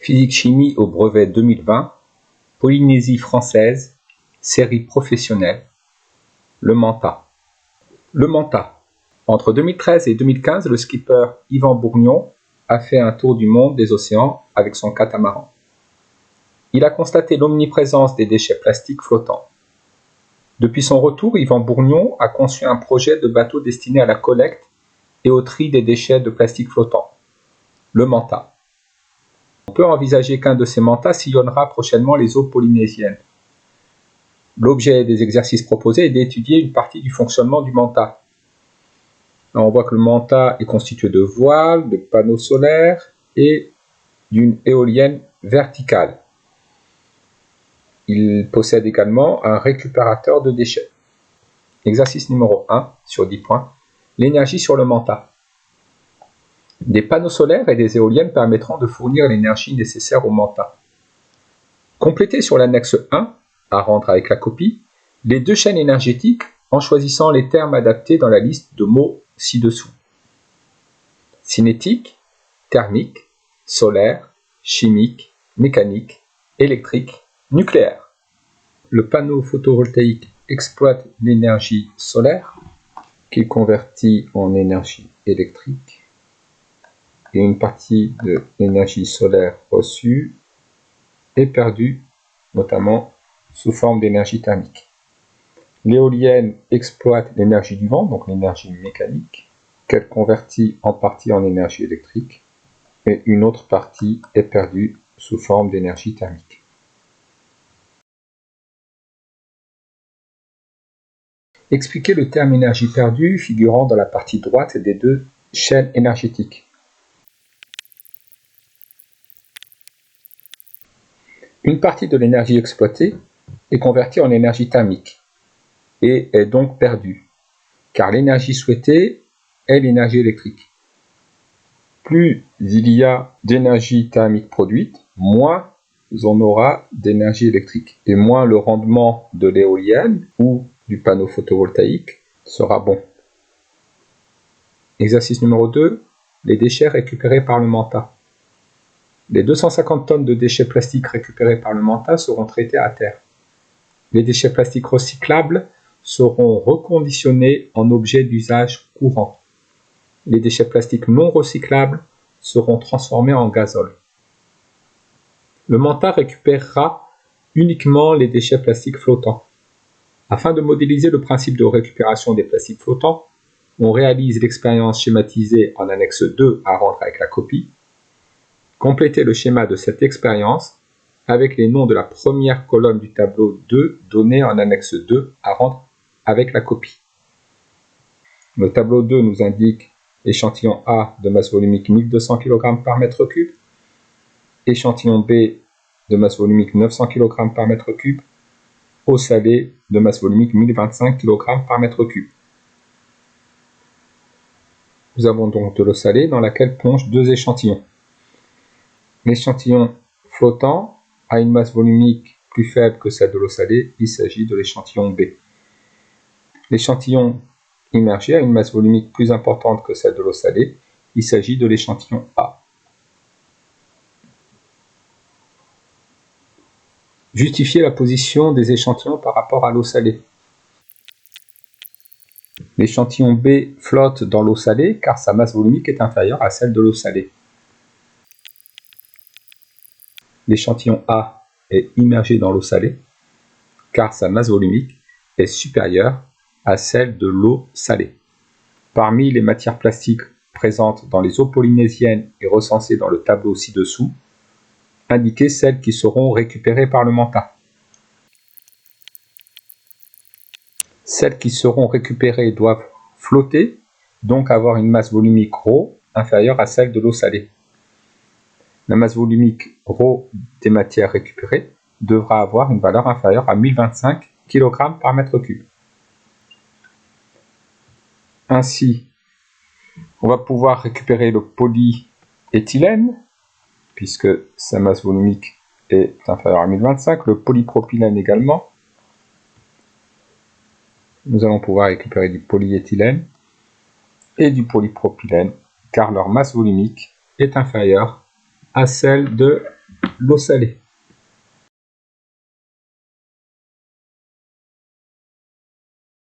Physique-chimie au brevet 2020, Polynésie française, série professionnelle, le Manta. Le Manta. Entre 2013 et 2015, le skipper Yvan Bourgnon a fait un tour du monde des océans avec son catamaran. Il a constaté l'omniprésence des déchets plastiques flottants. Depuis son retour, Yvan Bourgnon a conçu un projet de bateau destiné à la collecte et au tri des déchets de plastique flottants, le Manta. On peut envisager qu'un de ces mantas sillonnera prochainement les eaux polynésiennes. L'objet des exercices proposés est d'étudier une partie du fonctionnement du manta. Alors on voit que le manta est constitué de voiles, de panneaux solaires et d'une éolienne verticale. Il possède également un récupérateur de déchets. Exercice numéro 1 sur 10 points. L'énergie sur le manta. Des panneaux solaires et des éoliennes permettront de fournir l'énergie nécessaire au manta. Complétez sur l'annexe 1, à rendre avec la copie, les deux chaînes énergétiques en choisissant les termes adaptés dans la liste de mots ci-dessous. Cinétique, thermique, solaire, chimique, mécanique, électrique, nucléaire. Le panneau photovoltaïque exploite l'énergie solaire qu'il convertit en énergie électrique et une partie de l'énergie solaire reçue est perdue, notamment sous forme d'énergie thermique. L'éolienne exploite l'énergie du vent, donc l'énergie mécanique, qu'elle convertit en partie en énergie électrique, et une autre partie est perdue sous forme d'énergie thermique. Expliquez le terme énergie perdue figurant dans la partie droite des deux chaînes énergétiques. Une partie de l'énergie exploitée est convertie en énergie thermique et est donc perdue, car l'énergie souhaitée est l'énergie électrique. Plus il y a d'énergie thermique produite, moins on aura d'énergie électrique, et moins le rendement de l'éolienne ou du panneau photovoltaïque sera bon. Exercice numéro 2, les déchets récupérés par le manta. Les 250 tonnes de déchets plastiques récupérés par le manta seront traités à terre. Les déchets plastiques recyclables seront reconditionnés en objets d'usage courant. Les déchets plastiques non recyclables seront transformés en gazole. Le manta récupérera uniquement les déchets plastiques flottants. Afin de modéliser le principe de récupération des plastiques flottants, on réalise l'expérience schématisée en annexe 2 à rendre avec la copie. Complétez le schéma de cette expérience avec les noms de la première colonne du tableau 2 donné en annexe 2 à rendre avec la copie. Le tableau 2 nous indique échantillon A de masse volumique 1200 kg par mètre cube, échantillon B de masse volumique 900 kg par mètre cube, eau salée de masse volumique 1025 kg par mètre cube. Nous avons donc de l'eau salée dans laquelle plongent deux échantillons. L'échantillon flottant a une masse volumique plus faible que celle de l'eau salée, il s'agit de l'échantillon B. L'échantillon immergé a une masse volumique plus importante que celle de l'eau salée, il s'agit de l'échantillon A. Justifiez la position des échantillons par rapport à l'eau salée. L'échantillon B flotte dans l'eau salée car sa masse volumique est inférieure à celle de l'eau salée. L'échantillon A est immergé dans l'eau salée car sa masse volumique est supérieure à celle de l'eau salée. Parmi les matières plastiques présentes dans les eaux polynésiennes et recensées dans le tableau ci-dessous, indiquez celles qui seront récupérées par le manta. Celles qui seront récupérées doivent flotter, donc avoir une masse volumique ρ inférieure à celle de l'eau salée. La masse volumique ρ des matières récupérées devra avoir une valeur inférieure à 1025 kg par mètre cube. Ainsi, on va pouvoir récupérer le polyéthylène, puisque sa masse volumique est inférieure à 1025, le polypropylène également. Nous allons pouvoir récupérer du polyéthylène et du polypropylène, car leur masse volumique est inférieure à celle de l'eau salée.